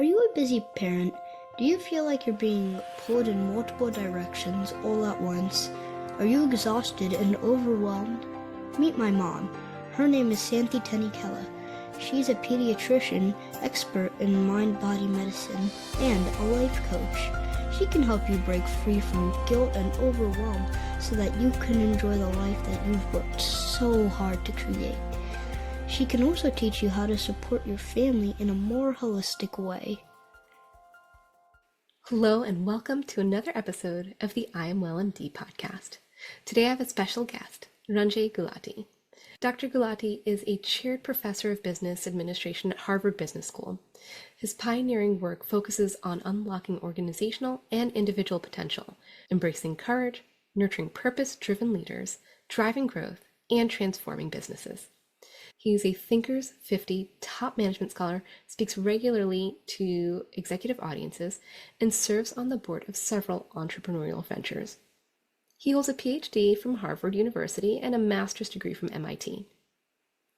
Are you a busy parent? Do you feel like you're being pulled in multiple directions all at once? Are you exhausted and overwhelmed? Meet my mom. Her name is Santi Tanikella. She's a pediatrician, expert in mind-body medicine, and a life coach. She can help you break free from guilt and overwhelm so that you can enjoy the life that you've worked so hard to create. She can also teach you how to support your family in a more holistic way. Hello and welcome to another episode of the I Am Well MD podcast. Today I have a special guest, Ranjay Gulati. Dr. Gulati is a chaired professor of business administration at Harvard Business School. His pioneering work focuses on unlocking organizational and individual potential, embracing courage, nurturing purpose-driven leaders, driving growth, and transforming businesses. He is a Thinkers 50 top management scholar, speaks regularly to executive audiences, and serves on the board of several entrepreneurial ventures. He holds a PhD from Harvard University and a master's degree from MIT.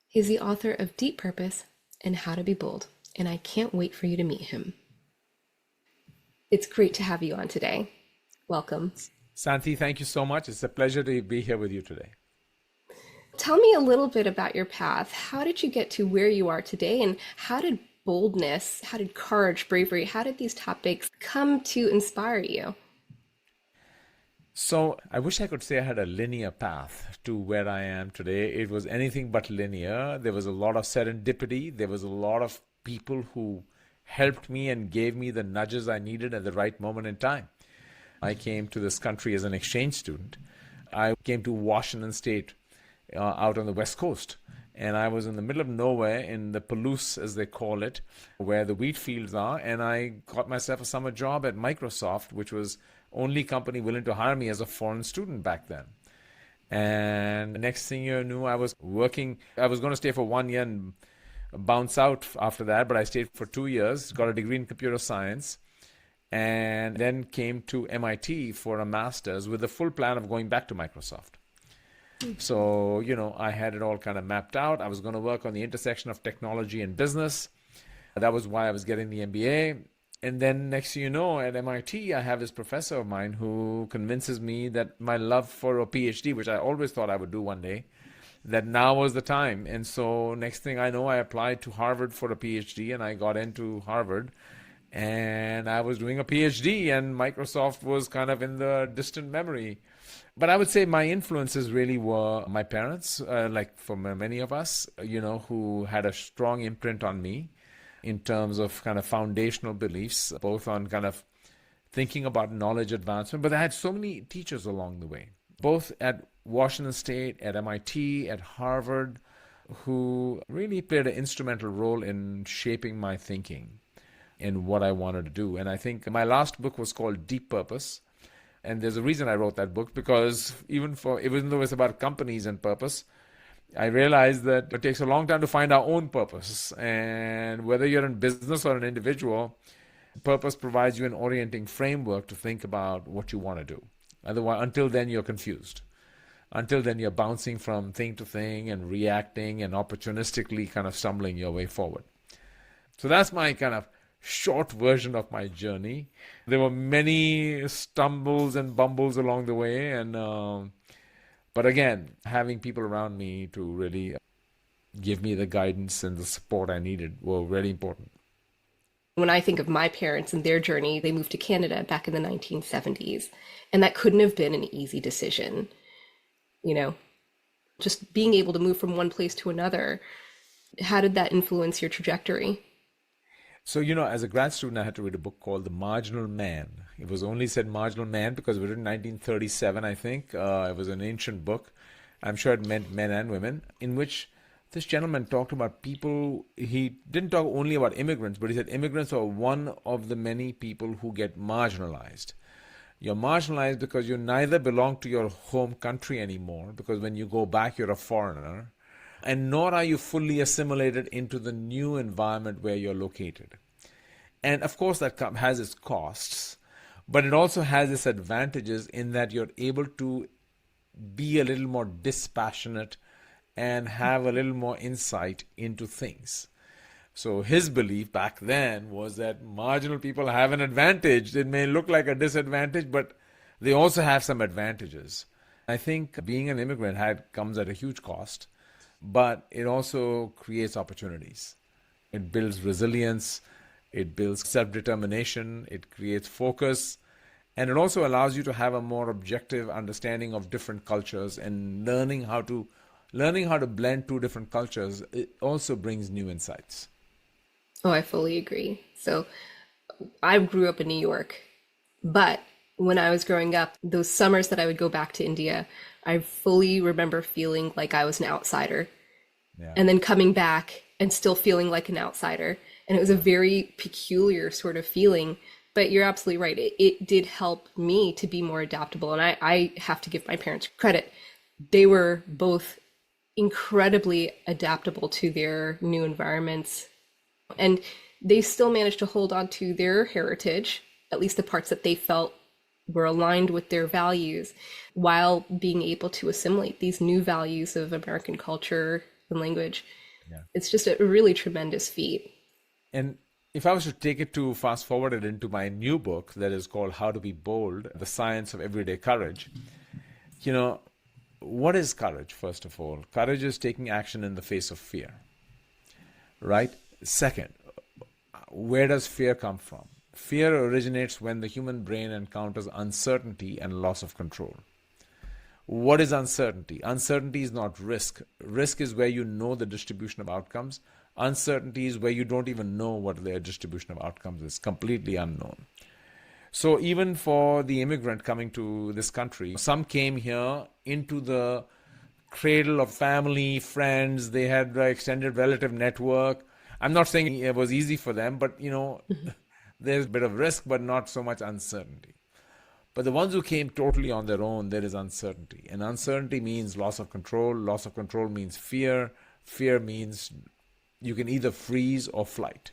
He is the author of Deep Purpose and How to Be Bold, and I can't wait for you to meet him. It's great to have you on today. Welcome. Santi, thank you so much. It's a pleasure to be here with you today. Tell me a little bit about your path. How did you get to where you are today, and how did boldness, how did courage, bravery, how did these topics come to inspire you? So I wish I could say I had a linear path to where I am today. It was anything but linear. There was a lot of serendipity. There was a lot of people who helped me and gave me the nudges I needed at the right moment in time. I came to this country as an exchange student. I came to Washington State out on the West Coast. And I was in the middle of nowhere in the Palouse, as they call it, where the wheat fields are. And I got myself a summer job at Microsoft, which was only company willing to hire me as a foreign student back then. And the next thing you knew, I was working. I was going to stay for 1 year and bounce out after that, but I stayed for 2 years, got a degree in computer science, and then came to MIT for a master's with the full plan of going back to Microsoft. So, I had it all kind of mapped out. I was going to work on the intersection of technology and business. That was why I was getting the MBA. And then next thing you know, at MIT, I have this professor of mine who convinces me that my love for a PhD, which I always thought I would do one day, that now was the time. And so next thing I know, I applied to Harvard for a PhD, and I got into Harvard. And I was doing a PhD, and Microsoft was kind of in the distant memory. But I would say my influences really were my parents, like for many of us, who had a strong imprint on me in terms of kind of foundational beliefs, both on kind of thinking about knowledge advancement. But I had so many teachers along the way, both at Washington State, at MIT, at Harvard, who really played an instrumental role in shaping my thinking and what I wanted to do. And I think my last book was called Deep Purpose. And there's a reason I wrote that book, because even though it's about companies and purpose, I realized that it takes a long time to find our own purpose. And whether you're in business or an individual, purpose provides you an orienting framework to think about what you want to do. Otherwise, until then, you're confused. Until then, you're bouncing from thing to thing and reacting and opportunistically kind of stumbling your way forward. So that's my kind of short version of my journey. There were many stumbles and bumbles along the way, but again, having people around me to really give me the guidance and the support I needed were really important. When I think of my parents and their journey, they moved to Canada back in the 1970s, and that couldn't have been an easy decision. Just being able to move from one place to another, how did that influence your trajectory? So, as a grad student, I had to read a book called The Marginal Man. It was only said Marginal Man because it was written in 1937, I think. It was an ancient book. I'm sure it meant men and women, in which this gentleman talked about people. He didn't talk only about immigrants, but he said immigrants are one of the many people who get marginalized. You're marginalized because you neither belong to your home country anymore, because when you go back, you're a foreigner, and nor are you fully assimilated into the new environment where you're located. And of course, that has its costs, but it also has its advantages in that you're able to be a little more dispassionate and have a little more insight into things. So his belief back then was that marginal people have an advantage. It may look like a disadvantage, but they also have some advantages. I think being an immigrant comes at a huge cost, but it also creates opportunities. It builds resilience, it builds self-determination, it creates focus, and it also allows you to have a more objective understanding of different cultures, and learning how to blend two different cultures. It also brings new insights. Oh, I fully agree. So I grew up in New York, but when I was growing up, those summers that I would go back to India, I fully remember feeling like I was an outsider, Yeah. and then coming back and still feeling like an outsider. And it was a very peculiar sort of feeling. But you're absolutely right. It did help me to be more adaptable. And I have to give my parents credit. They were both incredibly adaptable to their new environments. And they still managed to hold on to their heritage, at least the parts that they felt were aligned with their values, while being able to assimilate these new values of American culture and language. Yeah. It's just a really tremendous feat. And if I was to take it to fast forward it into my new book that is called How to Be Bold, The Science of Everyday Courage, what is courage, first of all? Courage is taking action in the face of fear, right? Second, where does fear come from? Fear originates when the human brain encounters uncertainty and loss of control. What is uncertainty? Uncertainty is not risk. Risk is where you know the distribution of outcomes. Uncertainty is where you don't even know what the distribution of outcomes is, completely unknown. So even for the immigrant coming to this country, some came here into the cradle of family, friends, they had an extended relative network. I'm not saying it was easy for them, but there's a bit of risk, but not so much uncertainty. But the ones who came totally on their own, there is uncertainty. And uncertainty means loss of control. Loss of control means fear. Fear means you can either freeze or flight.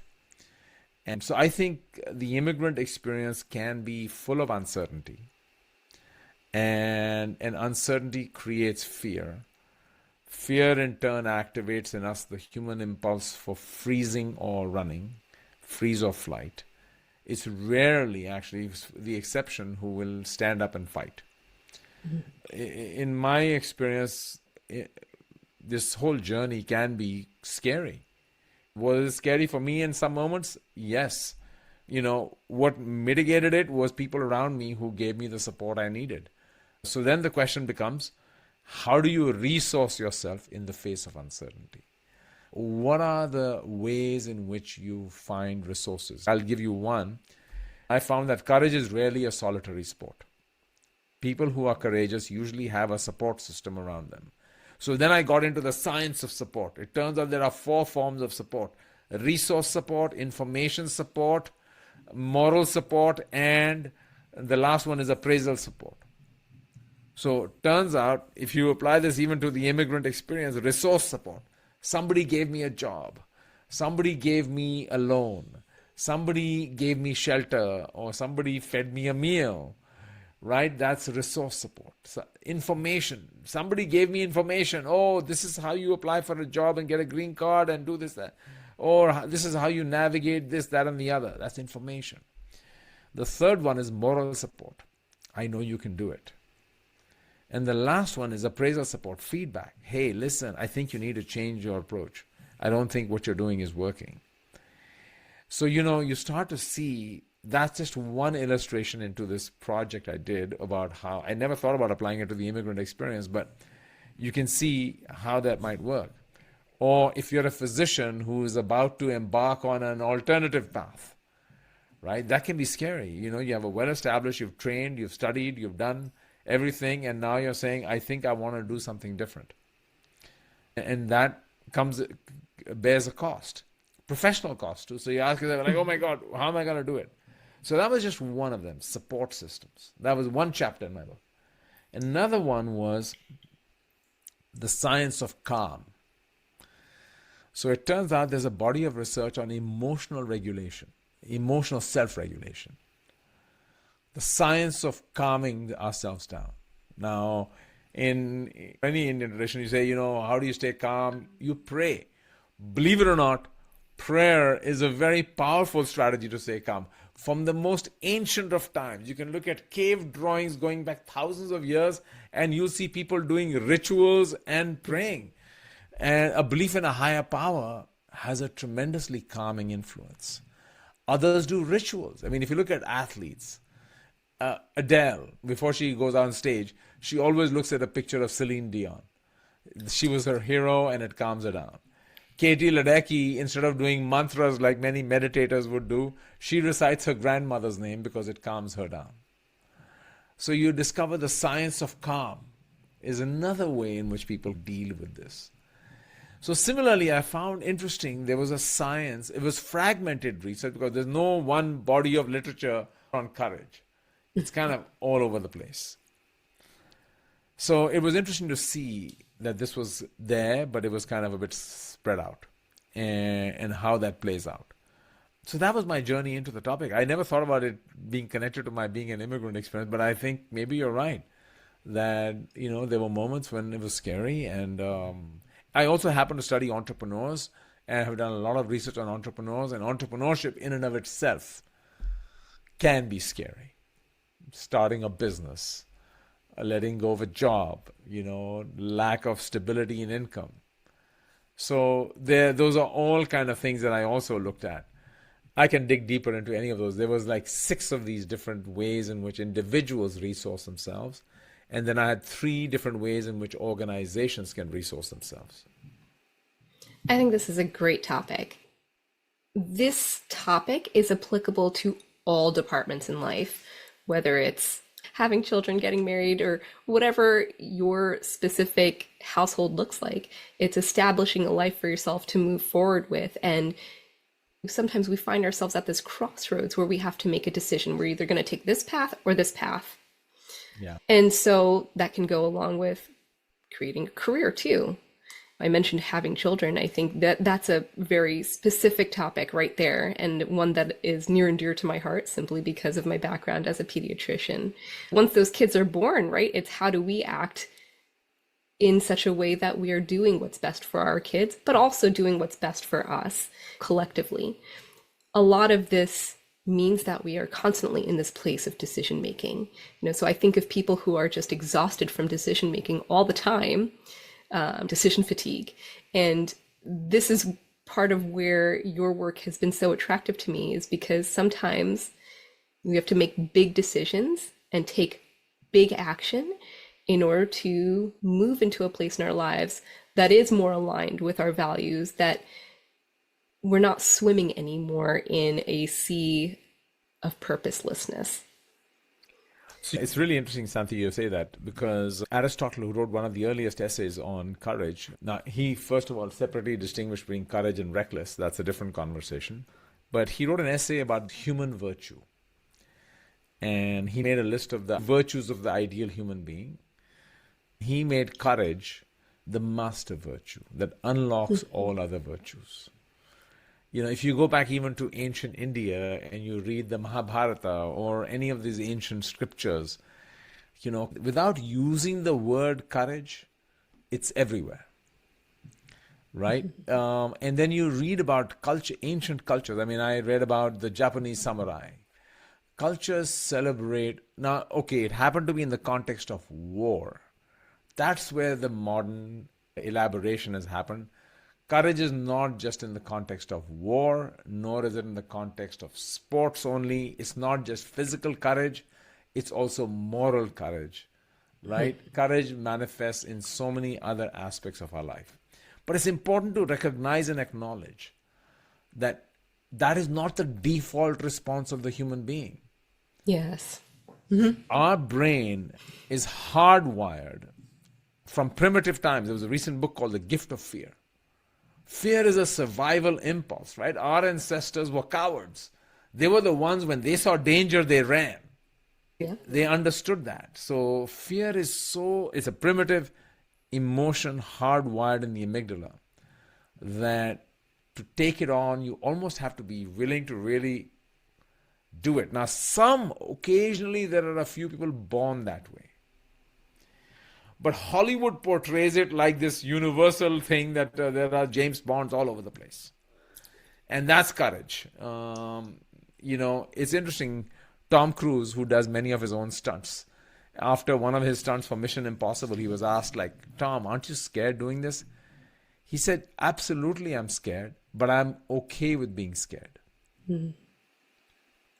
And so I think the immigrant experience can be full of uncertainty. And uncertainty creates fear. Fear in turn activates in us the human impulse for freezing or running, freeze or flight. It's rarely actually the exception who will stand up and fight. Mm-hmm. In my experience, this whole journey can be scary. Was it scary for me in some moments? Yes. What mitigated it was people around me who gave me the support I needed. So then the question becomes, how do you resource yourself in the face of uncertainty? What are the ways in which you find resources? I'll give you one. I found that courage is rarely a solitary sport. People who are courageous usually have a support system around them. So then I got into the science of support. It turns out there are 4 forms of support: resource support, information support, moral support, and the last one is appraisal support. So it turns out, if you apply this even to the immigrant experience, resource support. Somebody gave me a job. Somebody gave me a loan. Somebody gave me shelter, or somebody fed me a meal, right? That's resource support. So information. Somebody gave me information. Oh, this is how you apply for a job and get a green card and do this, that. Or this is how you navigate this, that, and the other. That's information. The third one is moral support. I know you can do it. And the last one is appraisal support, feedback. Hey, listen, I think you need to change your approach. I don't think what you're doing is working. So, you start to see, that's just one illustration into this project I did about how, I never thought about applying it to the immigrant experience, but you can see how that might work. Or if you're a physician who is about to embark on an alternative path, right? That can be scary. You have a well-established, you've trained, you've studied, you've done everything, and now you're saying, I think I want to do something different. And that bears a cost, professional cost too. So you ask yourself, like, oh my God, how am I going to do it? So that was just one of them, support systems. That was one chapter in my book. Another one was the science of calm. So it turns out there's a body of research on emotional regulation, emotional self-regulation. The science of calming ourselves down. Now, in any Indian tradition, you say, how do you stay calm? You pray. Believe it or not, prayer is a very powerful strategy to stay calm. From the most ancient of times, you can look at cave drawings going back thousands of years, and you'll see people doing rituals and praying. And a belief in a higher power has a tremendously calming influence. Others do rituals. I mean, if you look at athletes, Adele, before she goes on stage, she always looks at a picture of Celine Dion. She was her hero, and it calms her down. Katie Ledecky, instead of doing mantras like many meditators would do, she recites her grandmother's name because it calms her down. So you discover the science of calm is another way in which people deal with this. So similarly, I found interesting, there was a science, it was fragmented research because there's no one body of literature on courage. It's kind of all over the place. So it was interesting to see that this was there, but it was kind of a bit spread out, and how that plays out. So that was my journey into the topic. I never thought about it being connected to my being an immigrant experience, but I think maybe you're right that, there were moments when it was scary. And I also happen to study entrepreneurs and have done a lot of research on entrepreneurs, and entrepreneurship in and of itself can be scary. Starting a business, letting go of a job, lack of stability in income. So those are all kind of things that I also looked at. I can dig deeper into any of those. There was like 6 of these different ways in which individuals resource themselves. And then I had 3 different ways in which organizations can resource themselves. I think this is a great topic. This topic is applicable to all departments in life, whether it's having children, getting married, or whatever your specific household looks like. It's establishing a life for yourself to move forward with. And sometimes we find ourselves at this crossroads where we have to make a decision. We're either going to take this path or this path. Yeah. And so that can go along with creating a career too. I mentioned having children. I think that that's a very specific topic right there, and one that is near and dear to my heart simply because of my background as a pediatrician. Once those kids are born, right, it's how do we act in such a way that we are doing what's best for our kids, but also doing what's best for us collectively. A lot of this means that we are constantly in this place of decision making. So I think of people who are just exhausted from decision making all the time, decision fatigue. And this is part of where your work has been so attractive to me, is because sometimes we have to make big decisions and take big action in order to move into a place in our lives that is more aligned with our values, that we're not swimming anymore in a sea of purposelessness. So it's really interesting, Santi, you say that, because Aristotle, who wrote one of the earliest essays on courage, now he first of all separately distinguished between courage and reckless. That's a different conversation. But he wrote an essay about human virtue. And he made a list of the virtues of the ideal human being. He made courage the master virtue that unlocks all other virtues. If you go back even to ancient India and you read the Mahabharata or any of these ancient scriptures, without using the word courage, it's everywhere, right? And then you read about culture, ancient cultures. I mean, I read about the Japanese samurai. Cultures celebrate, now, okay, it happened to be in the context of war. That's where the modern elaboration has happened. Courage is not just in the context of war, nor is it in the context of sports only. It's not just physical courage, it's also moral courage, right? Courage manifests in so many other aspects of our life. But it's important to recognize and acknowledge that that is not the default response of the human being. Yes. Our brain is hardwired from primitive times. There was a recent book called The Gift of Fear. Fear is a survival impulse, right? Our ancestors were cowards. They were the ones, when they saw danger, they ran. Yeah. They understood that. So fear is it's a primitive emotion hardwired in the amygdala, that to take it on, you almost have to be willing to really do it. Now, occasionally there are a few people born that way. But Hollywood portrays it like this universal thing that there are James Bonds all over the place. And that's courage. It's interesting. Tom Cruise, who does many of his own stunts, after one of his stunts for Mission Impossible, he was asked, like, Tom, aren't you scared doing this? He said, absolutely, I'm scared, but I'm okay with being scared. Mm.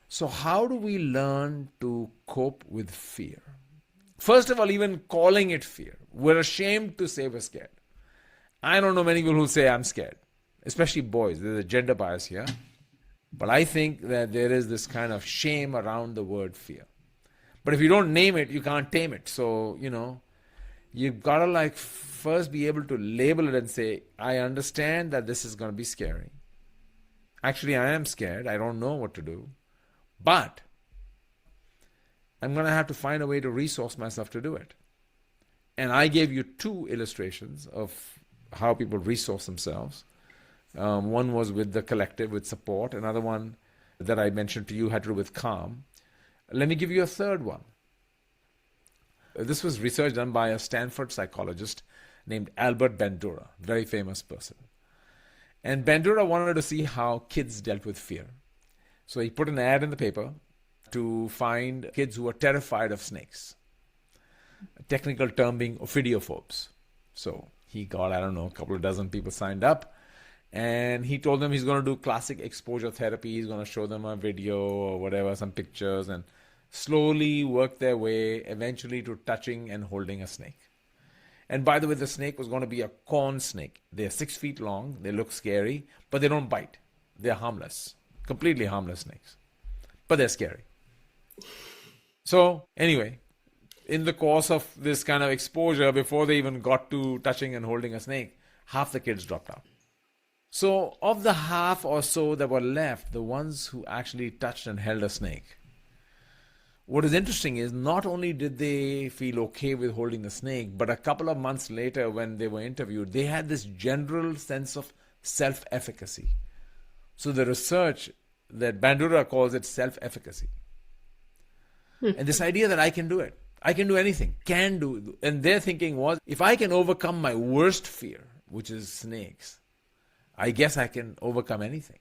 So how do we learn to cope with fear? First of all, even calling it fear. We're ashamed to say we're scared. I don't know many people who say I'm scared, especially boys. There's a gender bias here. But I think that there is this kind of shame around the word fear. But if you don't name it, you can't tame it. So, you've got to first be able to label it and say, I understand that this is going to be scary. Actually, I am scared. I don't know what to do. But I'm going to have to find a way to resource myself to do it. And I gave you 2 illustrations of how people resource themselves. One was with the collective, with support. Another one that I mentioned to you had to do with calm. Let me give you a third one. This was research done by a Stanford psychologist named Albert Bandura, very famous person. And Bandura wanted to see how kids dealt with fear. So he put an ad in the paper to find kids who were terrified of snakes. A technical term being ophidiophobes. So he got, a couple of dozen people signed up. And he told them he's going to do classic exposure therapy. He's going to show them a video or whatever, some pictures, and slowly work their way eventually to touching and holding a snake. And by the way, the snake was going to be a corn snake. They're 6 feet long. They look scary, but they don't bite. They're harmless, completely harmless snakes. But they're scary. So anyway, in the course of this kind of exposure, before they even got to touching and holding a snake, half the kids dropped out. So of the half or so that were left, the ones who actually touched and held a snake, what is interesting is not only did they feel okay with holding the snake, but a couple of months later when they were interviewed, they had this general sense of self-efficacy. So the research that Bandura calls it self-efficacy. And this idea that I can do it, I can do anything, can do. And their thinking was, if I can overcome my worst fear, which is snakes, I guess I can overcome anything.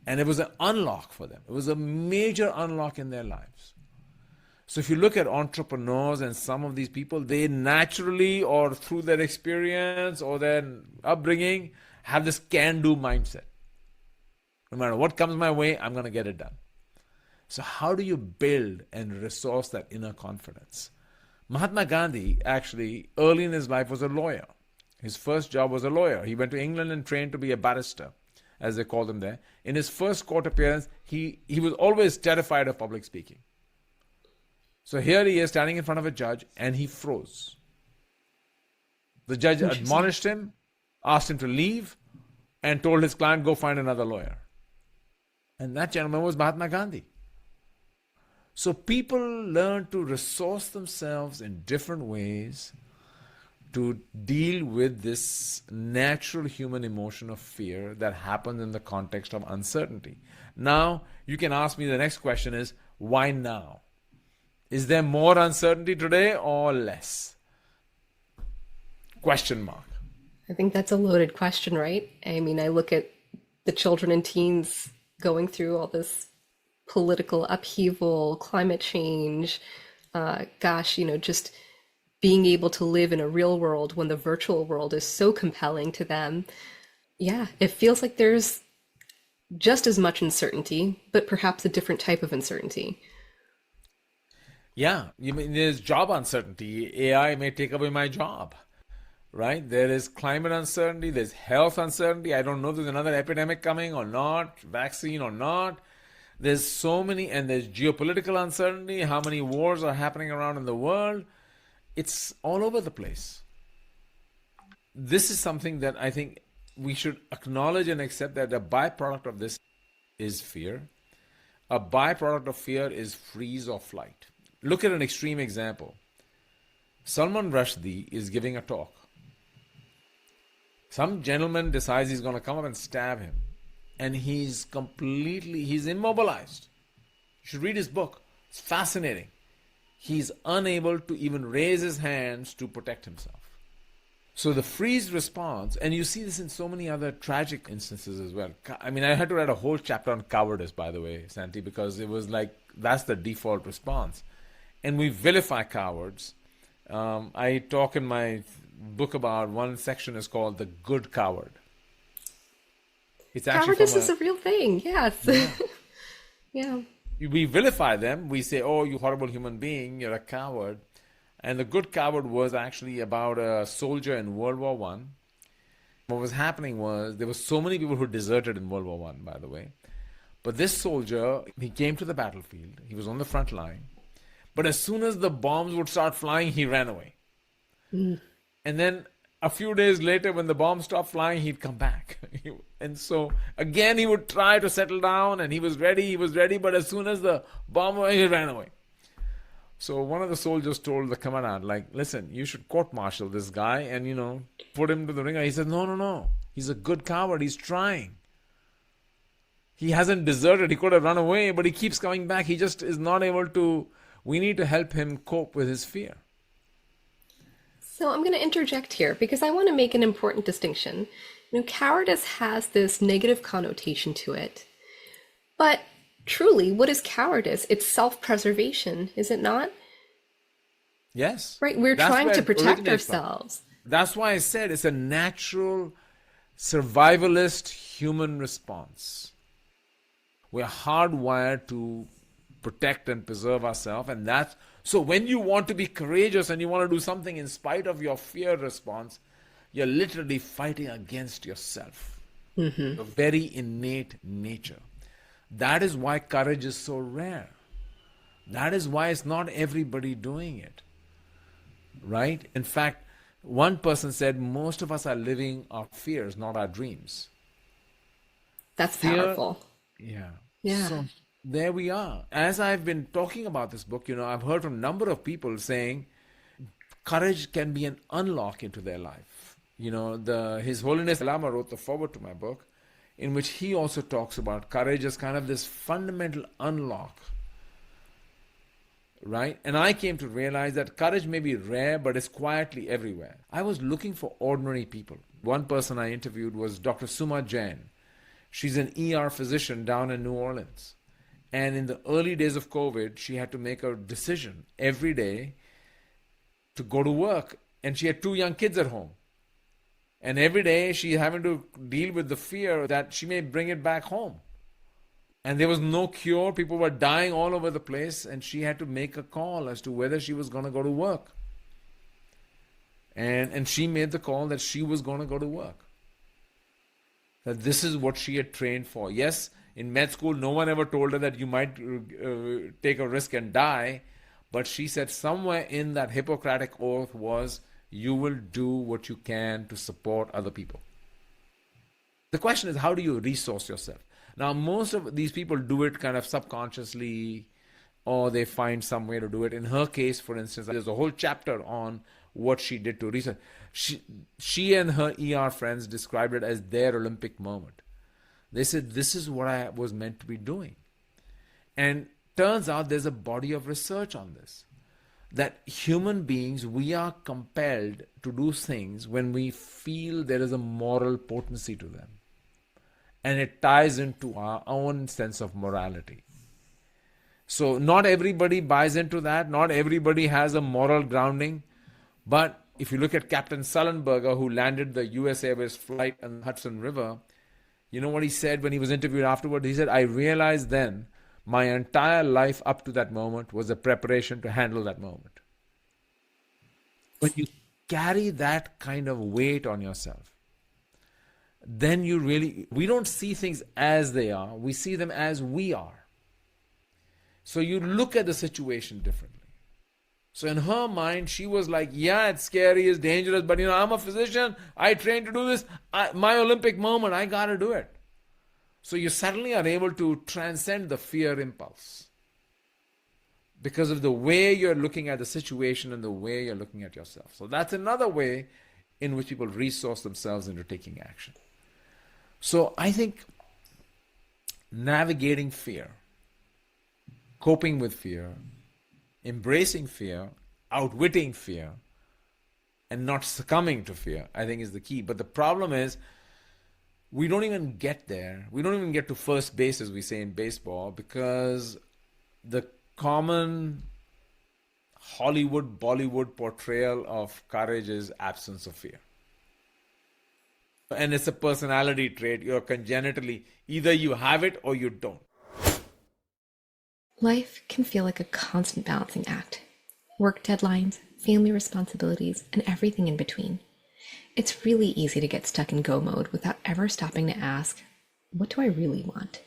And it was an unlock for them. It was a major unlock in their lives. So if you look at entrepreneurs and some of these people, they naturally or through their experience or their upbringing have this can-do mindset. No matter what comes my way, I'm going to get it done. So how do you build and resource that inner confidence? Mahatma Gandhi actually early in his life was a lawyer. His first job was a lawyer. He went to England and trained to be a barrister, as they call them there. In his first court appearance, he was always terrified of public speaking. So here he is standing in front of a judge and he froze. The judge admonished him, asked him to leave, and told his client, go find another lawyer. And that gentleman was Mahatma Gandhi. So people learn to resource themselves in different ways to deal with this natural human emotion of fear that happens in the context of uncertainty. Now, you can ask me the next question is, why now? Is there more uncertainty today or less? Question mark. I think that's a loaded question, right? I mean, I look at the children and teens going through all this political upheaval, climate change, just being able to live in a real world when the virtual world is so compelling to them. Yeah, it feels like there's just as much uncertainty, but perhaps a different type of uncertainty. Yeah, you mean there's job uncertainty. AI may take away my job, right? There is climate uncertainty, there's health uncertainty. I don't know if there's another epidemic coming or not, vaccine or not. There's so many, and there's geopolitical uncertainty, how many wars are happening around in the world. It's all over the place. This is something that I think we should acknowledge and accept that a byproduct of this is fear. A byproduct of fear is freeze or flight. Look at an extreme example. Salman Rushdie is giving a talk. Some gentleman decides he's going to come up and stab him. And he's immobilized. You should read his book. It's fascinating. He's unable to even raise his hands to protect himself. So the freeze response, and you see this in so many other tragic instances as well. I mean, I had to write a whole chapter on cowardice, by the way, Santi, because it was like that's the default response. And we vilify cowards. I talk in my book about one section is called the good coward. It's actually Cowardice is a real thing. Yes. Yeah. Yeah. We vilify them. We say, oh, you horrible human being, you're a coward. And the good coward was actually about a soldier in World War One. What was happening was there were so many people who deserted in World War One, by the way. But this soldier, he came to the battlefield. He was on the front line. But as soon as the bombs would start flying, he ran away. And then a few days later, when the bombs stopped flying, he'd come back. And so, again, he would try to settle down, and he was ready, but as soon as the bomb went, he ran away. So one of the soldiers told the commandant, like, listen, you should court-martial this guy and, put him to the ringer. He said, no. He's a good coward. He's trying. He hasn't deserted. He could have run away, but he keeps coming back. He just is not able to. We need to help him cope with his fear. So I'm going to interject here because I want to make an important distinction. Cowardice has this negative connotation to it. But truly, what is cowardice? It's self-preservation, is it not? Yes. Right, we're trying to protect ourselves. That's why I said it's a natural, survivalist human response. We're hardwired to protect and preserve ourselves, and that's so when you want to be courageous and you want to do something in spite of your fear response, you're literally fighting against yourself. A very innate nature. That is why courage is so rare. That is why it's not everybody doing it. Right? In fact, one person said most of us are living our fears, not our dreams. That's powerful. Yeah. Yeah. So there we are. As I've been talking about this book, I've heard from a number of people saying courage can be an unlock into their life. His Holiness Lama wrote the foreword to my book, in which he also talks about courage as kind of this fundamental unlock. Right? And I came to realize that courage may be rare, but it's quietly everywhere. I was looking for ordinary people. One person I interviewed was Dr. Suma Jain. She's an ER physician down in New Orleans. And in the early days of COVID, she had to make a decision every day to go to work. And she had 2 young kids at home. And every day she's having to deal with the fear that she may bring it back home. And there was no cure. People were dying all over the place. And she had to make a call as to whether she was going to go to work. And she made the call that she was going to go to work. That this is what she had trained for. Yes, in med school, no one ever told her that you might take a risk and die. But she said somewhere in that Hippocratic oath was, you will do what you can to support other people. The question is, how do you resource yourself? Now, most of these people do it kind of subconsciously, or they find some way to do it. In her case, for instance, there's a whole chapter on what she did to research. She and her ER friends described it as their Olympic moment. They said, this is what I was meant to be doing. And turns out there's a body of research on this. That human beings, we are compelled to do things when we feel there is a moral potency to them. And it ties into our own sense of morality. So not everybody buys into that. Not everybody has a moral grounding. But if you look at Captain Sullenberger, who landed the US Airways flight on the Hudson River, you know what he said when he was interviewed afterward? He said, I realized then my entire life up to that moment was a preparation to handle that moment. When you carry that kind of weight on yourself, then we don't see things as they are, we see them as we are. So you look at the situation differently. So in her mind, she was like, yeah, it's scary, it's dangerous, but I'm a physician, I trained to do this, my Olympic moment, I gotta do it. So you suddenly are able to transcend the fear impulse because of the way you're looking at the situation and the way you're looking at yourself. So that's another way in which people resource themselves into taking action. So I think navigating fear, coping with fear, embracing fear, outwitting fear, and not succumbing to fear, I think is the key. But the problem is, we don't even get there. We don't even get to first base, as we say in baseball, because the common Hollywood, Bollywood portrayal of courage is absence of fear. And it's a personality trait. You're congenitally, either you have it or you don't. Life can feel like a constant balancing act. Work deadlines, family responsibilities, and everything in between. It's really easy to get stuck in go mode without ever stopping to ask, what do I really want?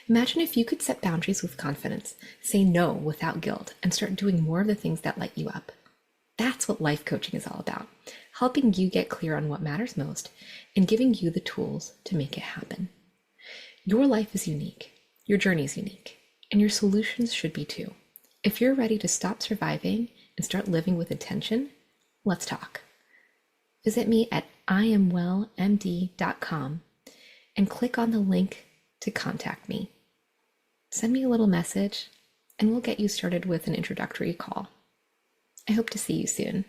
Imagine if you could set boundaries with confidence, say no without guilt, and start doing more of the things that light you up. That's what life coaching is all about, helping you get clear on what matters most and giving you the tools to make it happen. Your life is unique, your journey is unique, and your solutions should be too. If you're ready to stop surviving and start living with intention, let's talk. Visit me at iamwellmd.com and click on the link to contact me. Send me a little message and we'll get you started with an introductory call. I hope to see you soon.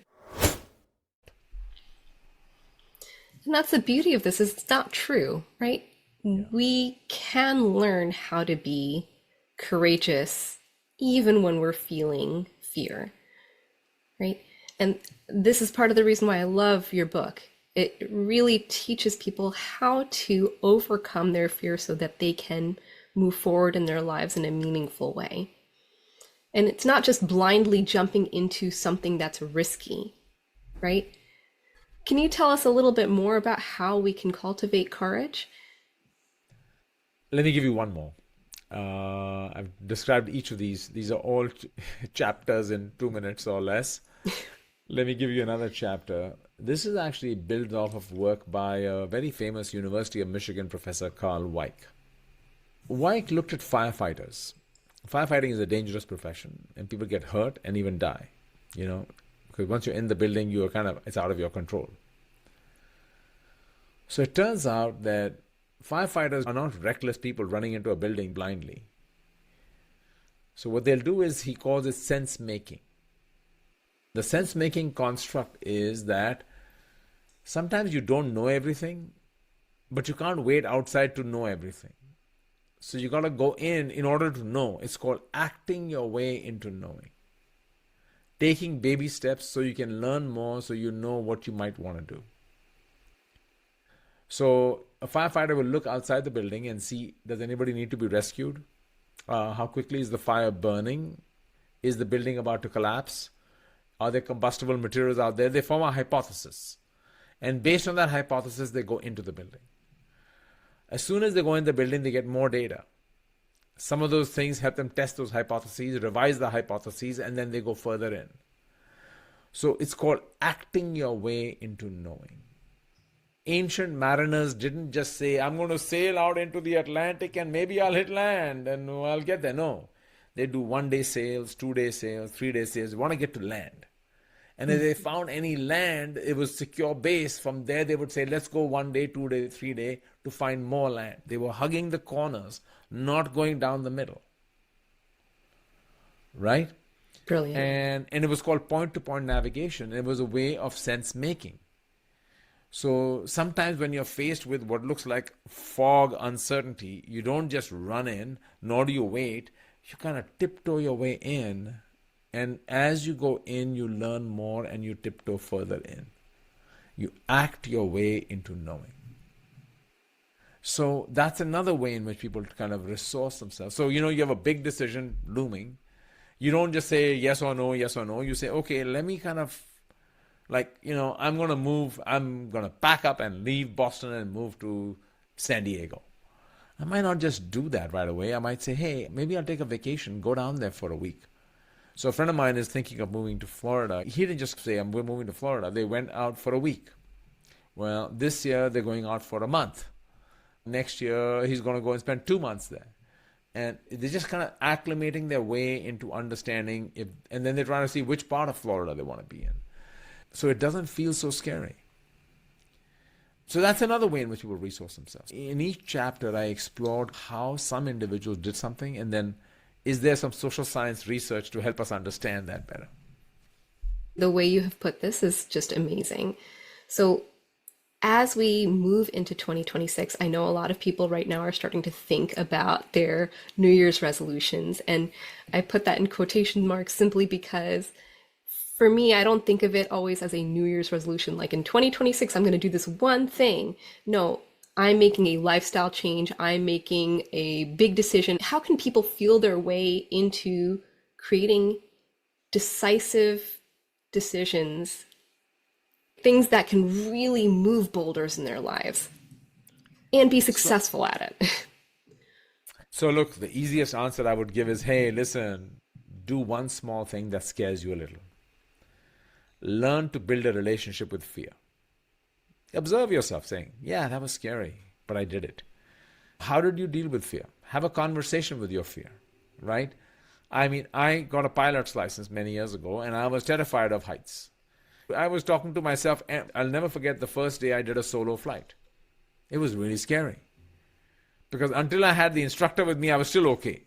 And that's the beauty of this, is it's not true, right? Yeah. We can learn how to be courageous even when we're feeling fear, right? And this is part of the reason why I love your book. It really teaches people how to overcome their fear so that they can move forward in their lives in a meaningful way. And it's not just blindly jumping into something that's risky, right? Can you tell us a little bit more about how we can cultivate courage? Let me give you one more. I've described each of these. These are all chapters in 2 minutes or less. Let me give you another chapter. This is actually built off of work by a very famous University of Michigan professor, Carl Weick. Weick looked at firefighters. Firefighting is a dangerous profession, and people get hurt and even die, because once you're in the building, it's out of your control. So it turns out that firefighters are not reckless people running into a building blindly. So what they'll do is, he calls it sense-making. The sense-making construct is that sometimes you don't know everything, but you can't wait outside to know everything. So you got to go in order to know. It's called acting your way into knowing. Taking baby steps so you can learn more, so you know what you might want to do. So a firefighter will look outside the building and see, does anybody need to be rescued? How quickly is the fire burning? Is the building about to collapse? Are there combustible materials out there? They form a hypothesis. And based on that hypothesis, they go into the building. As soon as they go in the building, they get more data. Some of those things help them test those hypotheses, revise the hypotheses, and then they go further in. So it's called acting your way into knowing. Ancient mariners didn't just say, I'm going to sail out into the Atlantic and maybe I'll hit land and I'll get there. No. They do 1-day sails, 2-day sails, 3-day sails. They want to get to land. And if they found any land, it was secure base. From there, they would say, let's go 1 day, 2 day, 3 day to find more land. They were hugging the corners, not going down the middle. Right? Brilliant. And it was called point-to-point navigation. It was a way of sense-making. So sometimes when you're faced with what looks like fog uncertainty, you don't just run in, nor do you wait. You kind of tiptoe your way in. And as you go in, you learn more and you tiptoe further in. You act your way into knowing. So that's another way in which people kind of resource themselves. So, you have a big decision looming. You don't just say yes or no, yes or no. You say, okay, let me kind of I'm going to move. I'm going to pack up and leave Boston and move to San Diego. I might not just do that right away. I might say, hey, maybe I'll take a vacation, go down there for a week. So a friend of mine is thinking of moving to Florida. He didn't just say, we're moving to Florida. They went out for a week. Well, this year they're going out for a month. Next year he's going to go and spend 2 months there. And they're just kind of acclimating their way into understanding, and then they're trying to see which part of Florida they want to be in. So it doesn't feel so scary. So that's another way in which people resource themselves. In each chapter, I explored how some individuals did something, and then is there some social science research to help us understand that better? The way you have put this is just amazing. So as we move into 2026, I know a lot of people right now are starting to think about their New Year's resolutions. And I put that in quotation marks simply because for me, I don't think of it always as a New Year's resolution. Like in 2026, I'm going to do this one thing. No, I'm making a lifestyle change. I'm making a big decision. How can people feel their way into creating decisive decisions, things that can really move boulders in their lives and be So, successful at it? so look, the easiest answer I would give is, hey, listen, do one small thing that scares you a little. Learn to build a relationship with fear. Observe yourself saying, yeah, that was scary, but I did it. How did you deal with fear? Have a conversation with your fear, right? I mean, I got a pilot's license many years ago and I was terrified of heights. I was talking to myself, and I'll never forget the first day I did a solo flight. It was really scary because until I had the instructor with me, I was still okay.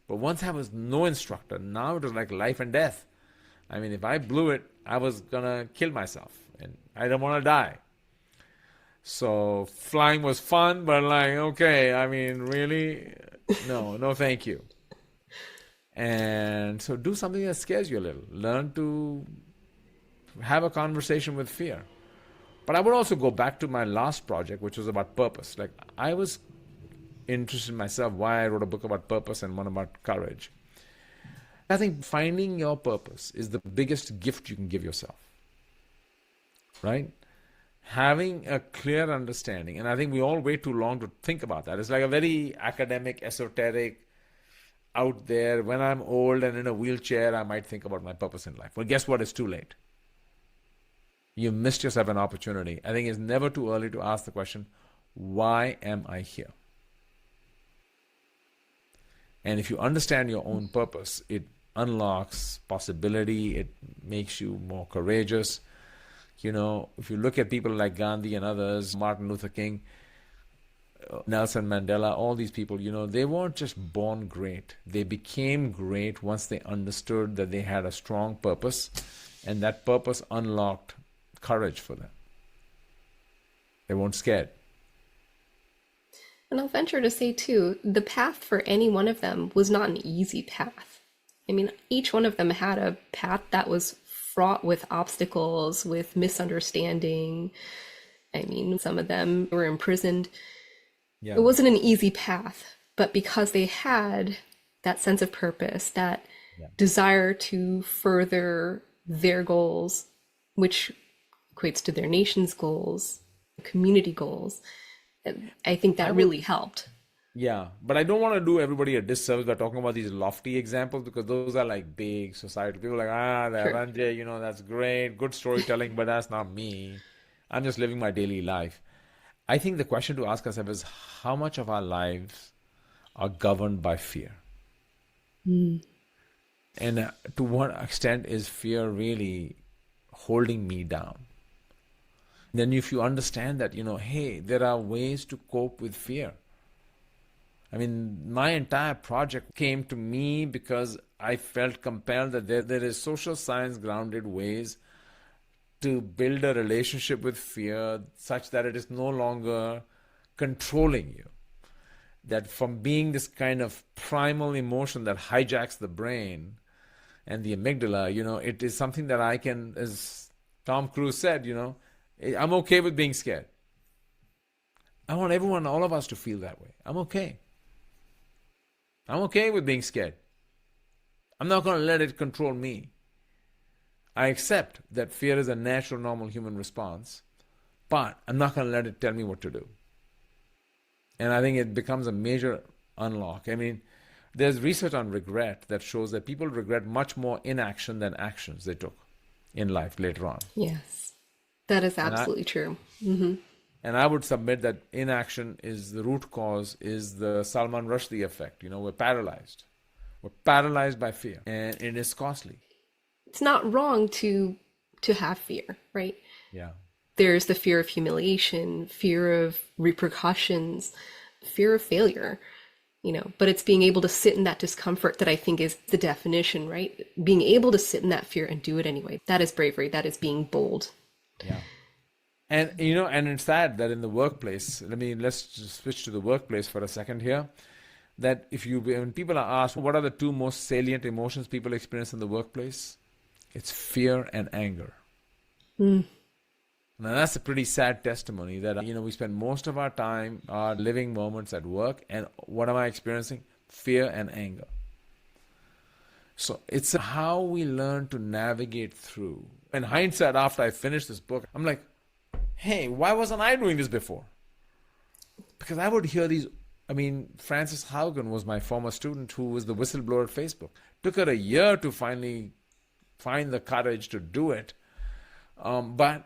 But once I was no instructor, now it was like life and death. I mean, if I blew it, I was gonna kill myself and I don't want to die. So flying was fun, but like, okay, I mean, really? No, no, thank you. And so do something that scares you a little. Learn to have a conversation with fear. But I would also go back to my last project, which was about purpose. Like, I was interested in myself, why I wrote a book about purpose and one about courage. I think finding your purpose is the biggest gift you can give yourself, right? Having a clear understanding, and I think we all wait too long to think about that. It's like a very academic, esoteric, out there. When I'm old and in a wheelchair, I might think about my purpose in life. Well, guess what? It's too late. You missed yourself an opportunity. I think it's never too early to ask the question, why am I here? And if you understand your own purpose, it unlocks possibility, it makes you more courageous. You know, if you look at people like Gandhi and others, Martin Luther King, Nelson Mandela, all these people, you know, they weren't just born great. They became great once they understood that they had a strong purpose, and that purpose unlocked courage for them. They weren't scared. And I'll venture to say, too, the path for any one of them was not an easy path. I mean, each one of them had a path that was fraught with obstacles, with misunderstanding. I mean, some of them were imprisoned. It Yeah. wasn't an easy path, but because they had that sense of purpose, that Yeah. desire to further their goals, which equates to their nation's goals, community goals, I think I that would, really helped. yeah, but I don't want to do everybody a disservice by talking about these lofty examples because those are like big society. People are like, that Sure. Ranjay, you know, that's great, good storytelling, but that's not me. I'm just living my daily life. I think the question to ask ourselves is how much of our lives are governed by fear? And to what extent is fear really holding me down? Then if you understand that, you know, hey, there are ways to cope with fear. I mean, my entire project came to me because I felt compelled that there is social science grounded ways to build a relationship with fear such that it is no longer controlling you. That from being this kind of primal emotion that hijacks the brain and the amygdala, you know, it is something that I can, as Tom Cruise said, you know, I'm okay with being scared. I want everyone, all of us to feel that way. I'm okay. I'm okay with being scared. I'm not going to let it control me. I accept that fear is a natural, normal human response, but I'm not going to let it tell me what to do. And I think it becomes a major unlock. I mean, there's research on regret that shows that people regret much more inaction than actions they took in life later on. Yes, that is And I absolutely true. and I would submit that inaction is the root cause, is the Salman Rushdie effect. You know, we're paralyzed. We're paralyzed by fear, and it is costly. It's not wrong to have fear, right? Yeah. There's the fear of humiliation, fear of repercussions, fear of failure. but it's being able to sit in that discomfort that I think is the definition, right? Being able to sit in that fear and do it anyway. That is bravery. That is being bold. Yeah. And, and it's sad that in the workplace, let's just switch to the workplace for a second here, that when people are asked, what are the two most salient emotions people experience in the workplace? It's fear and anger. Now, that's a pretty sad testimony that, we spend most of our time, our living moments at work, and what am I experiencing? Fear and anger. So it's how we learn to navigate through. In hindsight, after I finished this book, I'm like, hey, why wasn't I doing this before? Because I would hear these. Frances Haugen was my former student who was the whistleblower at Facebook. Took her a year to finally find the courage to do it. But,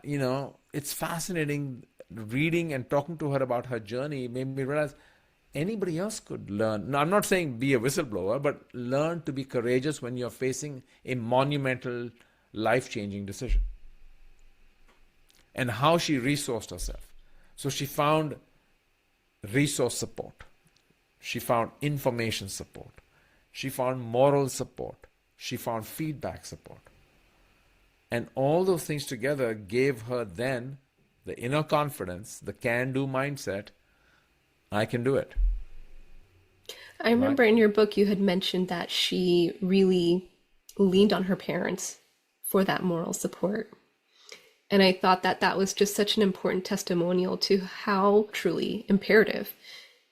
it's fascinating reading and talking to her about her journey made me realize anybody else could learn. Now, I'm not saying be a whistleblower, but learn to be courageous when you're facing a monumental, life-changing decision. And how she resourced herself. So she found resource support. She found information support. She found moral support. She found feedback support. And all those things together gave her then the inner confidence, the can-do mindset. I can do it. I remember in your book you had mentioned that she really leaned on her parents for that moral support. And I thought that was just such an important testimonial to how truly imperative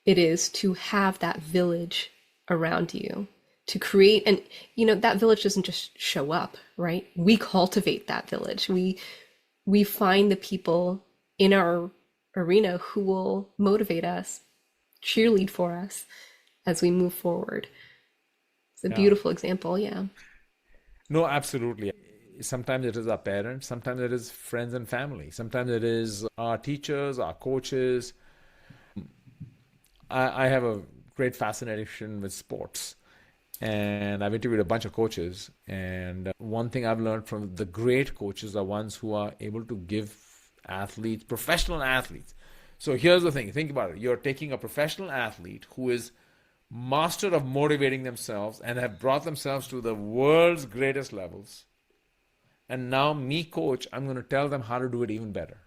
it is to have that village around you, to create. And, that village doesn't just show up, right? We cultivate that village. We find the people in our arena who will motivate us, cheerlead for us as we move forward. It's a beautiful example, yeah. No, absolutely. Sometimes it is our parents, sometimes it is friends and family, sometimes it is our teachers, our coaches. I have a great fascination with sports, and I've interviewed a bunch of coaches, and one thing I've learned from the great coaches are ones who are able to give athletes, professional athletes. So here's the thing, think about it. You're taking a professional athlete who is master of motivating themselves and have brought themselves to the world's greatest levels. And now me, coach, I'm going to tell them how to do it even better.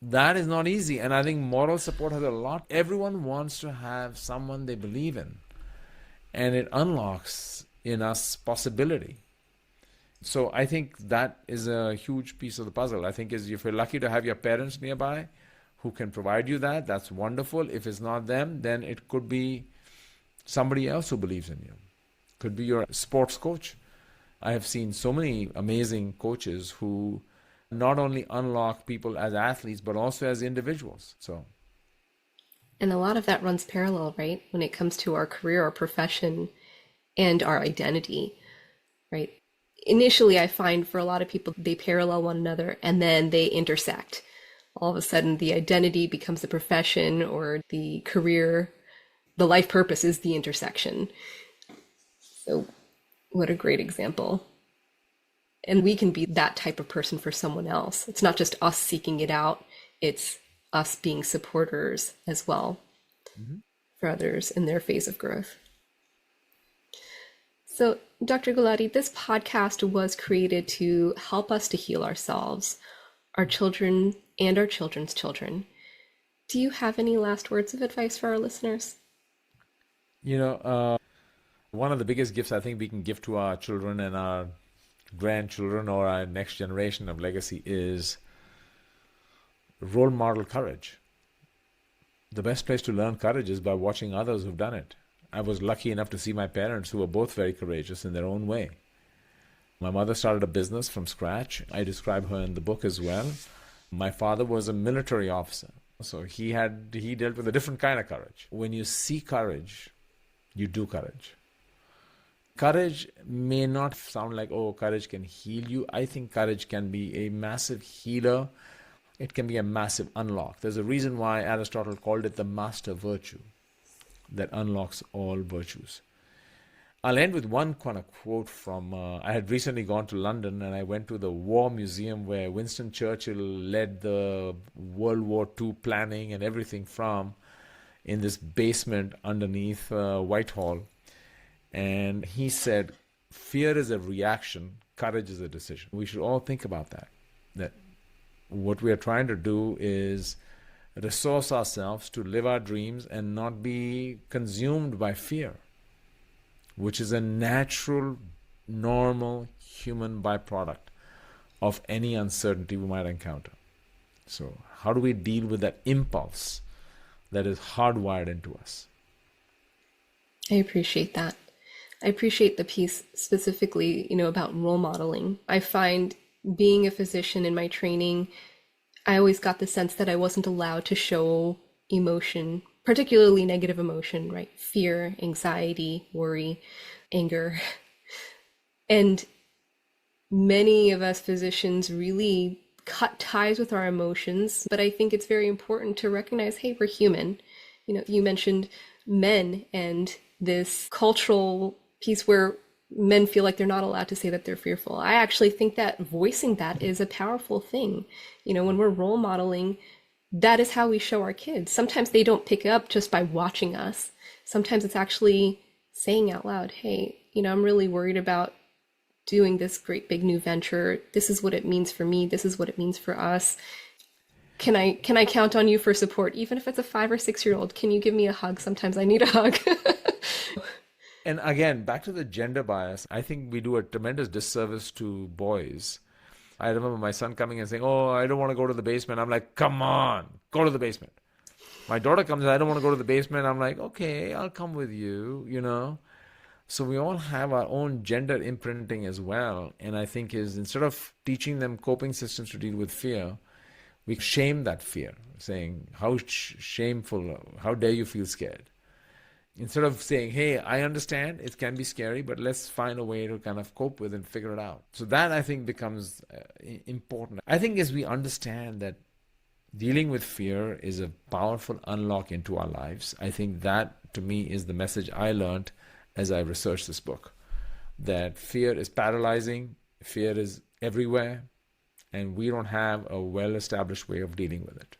That is not easy. And I think moral support has a lot. Everyone wants to have someone they believe in. And it unlocks in us possibility. So I think that is a huge piece of the puzzle. I think if you're lucky to have your parents nearby who can provide you that, that's wonderful. If it's not them, then it could be somebody else who believes in you. Could be your sports coach. I have seen so many amazing coaches who not only unlock people as athletes, but also as individuals. And a lot of that runs parallel, right? When it comes to our career, our profession, and our identity, right? Initially, I find for a lot of people, they parallel one another and then they intersect. All of a sudden, the identity becomes the profession, or the career, the life purpose is the intersection. So what a great example. And we can be that type of person for someone else. It's not just us seeking it out, it's us being supporters as well for others in their phase of growth. So, Dr. Gulati, this podcast was created to help us to heal ourselves, our children, and our children's children. Do you have any last words of advice for our listeners? One of the biggest gifts I think we can give to our children and our grandchildren or our next generation of legacy is role model courage. The best place to learn courage is by watching others who've done it. I was lucky enough to see my parents, who were both very courageous in their own way. My mother started a business from scratch. I describe her in the book as well. My father was a military officer, so he dealt with a different kind of courage. When you see courage, you do courage. Courage may not sound like, oh, courage can heal you. I think courage can be a massive healer. It can be a massive unlock. There's a reason why Aristotle called it the master virtue that unlocks all virtues. I'll end with one kind of quote from, I had recently gone to London and I went to the War Museum where Winston Churchill led the World War II planning and everything from. in this basement underneath Whitehall. And he said, fear is a reaction, courage is a decision. We should all think about that. That what we are trying to do is resource ourselves to live our dreams and not be consumed by fear, which is a natural, normal human byproduct of any uncertainty we might encounter. So how do we deal with that impulse that is hardwired into us? I appreciate that. I appreciate the piece specifically, about role modeling. I find being a physician in my training, I always got the sense that I wasn't allowed to show emotion, particularly negative emotion, right? Fear, anxiety, worry, anger. And many of us physicians really cut ties with our emotions, but I think it's very important to recognize, hey, we're human. You mentioned men and this cultural piece where men feel like they're not allowed to say that they're fearful. I actually think that voicing that is a powerful thing. When we're role modeling, that is how we show our kids. Sometimes they don't pick up just by watching us. Sometimes it's actually saying out loud, hey, I'm really worried about doing this great big new venture. This is what it means for me. This is what it means for us. Can I count on you for support? Even if it's a 5 or 6 year old, can you give me a hug? Sometimes I need a hug. And again, back to the gender bias, I think we do a tremendous disservice to boys. I remember my son coming and saying, oh, I don't want to go to the basement. I'm like, come on, go to the basement. My daughter comes, I don't want to go to the basement. I'm like, okay, I'll come with you, So we all have our own gender imprinting as well. And I think instead of teaching them coping systems to deal with fear, we shame that fear, saying, how shameful, how dare you feel scared? Instead of saying, hey, I understand it can be scary, but let's find a way to kind of cope with and figure it out. So that, I think, becomes important. I think as we understand that dealing with fear is a powerful unlock into our lives, I think that, to me, is the message I learned as I researched this book. That fear is paralyzing, fear is everywhere, and we don't have a well-established way of dealing with it.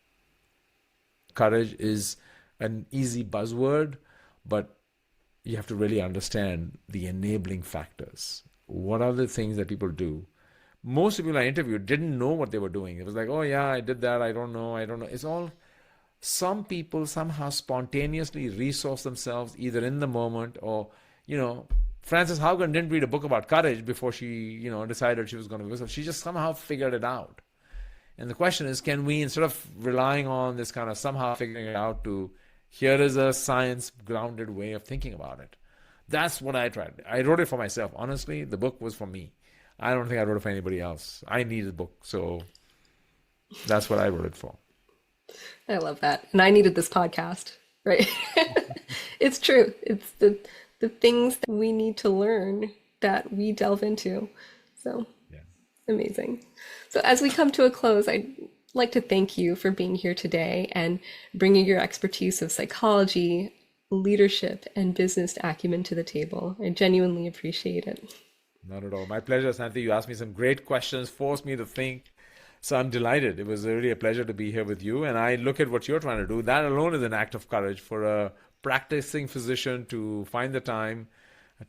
Courage is an easy buzzword, but you have to really understand the enabling factors. What are the things that people do? Most people I interviewed didn't know what they were doing. It was like, oh yeah, I did that, I don't know. It's all, some people somehow spontaneously resource themselves either in the moment or, Frances Haugen didn't read a book about courage before she, decided she was going to whistle. She just somehow figured it out. And the question is, can we, instead of relying on this kind of somehow figuring it out to, here is a science-grounded way of thinking about it. That's what I tried. I wrote it for myself. Honestly, the book was for me. I don't think I wrote it for anybody else. I needed the book, so that's what I wrote it for. I love that. And I needed this podcast, right? It's true. It's the things that we need to learn that we delve into. So yeah. Amazing. So as we come to a close, I'd like to thank you for being here today and bringing your expertise of psychology, leadership, and business acumen to the table. I genuinely appreciate it. Not at all. My pleasure, Santi. You asked me some great questions, forced me to think. So I'm delighted. It was really a pleasure to be here with you. And I look at what you're trying to do. That alone is an act of courage for a practicing physician to find the time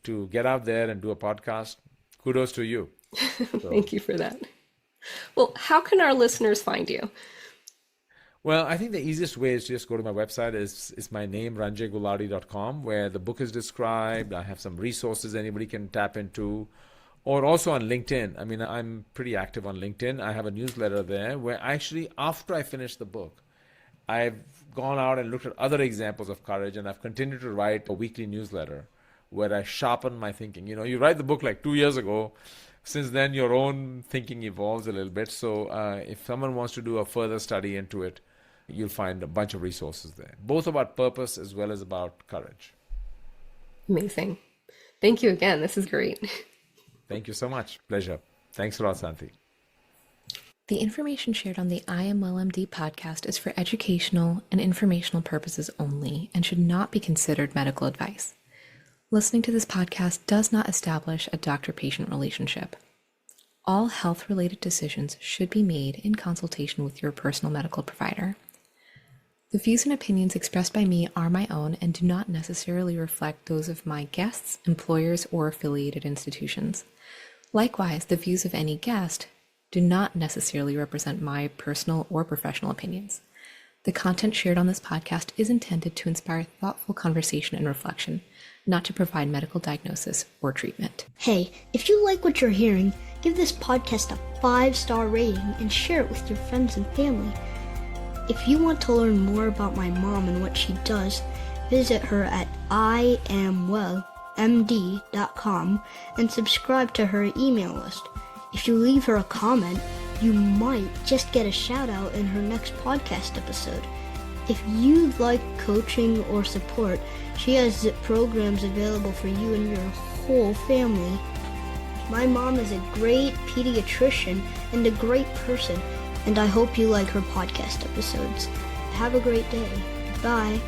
to get out there and do a podcast. Kudos to you. Thank you for that. Well, how can our listeners find you? Well, I think the easiest way is to just go to my website. It's my name, ranjaygulati.com, where the book is described. I have some resources anybody can tap into. Or also on LinkedIn. I mean, I'm pretty active on LinkedIn. I have a newsletter there where actually, after I finish the book, I've gone out and looked at other examples of courage, and I've continued to write a weekly newsletter where I sharpen my thinking. You write the book like 2 years ago. Since then, your own thinking evolves a little bit. So if someone wants to do a further study into it, you'll find a bunch of resources there, both about purpose as well as about courage. Amazing. Thank you again. This is great. Thank you so much. Pleasure. Thanks a lot, Santi. The information shared on the I Am Well MD podcast is for educational and informational purposes only and should not be considered medical advice. Listening to this podcast does not establish a doctor-patient relationship. All health-related decisions should be made in consultation with your personal medical provider. The views and opinions expressed by me are my own and do not necessarily reflect those of my guests, employers, or affiliated institutions. Likewise, the views of any guest do not necessarily represent my personal or professional opinions. The content shared on this podcast is intended to inspire thoughtful conversation and reflection, not to provide medical diagnosis or treatment. Hey, if you like what you're hearing, give this podcast a 5-star rating and share it with your friends and family. If you want to learn more about my mom and what she does, visit her at iamwellmd.com and subscribe to her email list. If you leave her a comment, you might just get a shout out in her next podcast episode. If you'd like coaching or support, she has programs available for you and your whole family. My mom is a great pediatrician and a great person, and I hope you like her podcast episodes. Have a great day. Bye.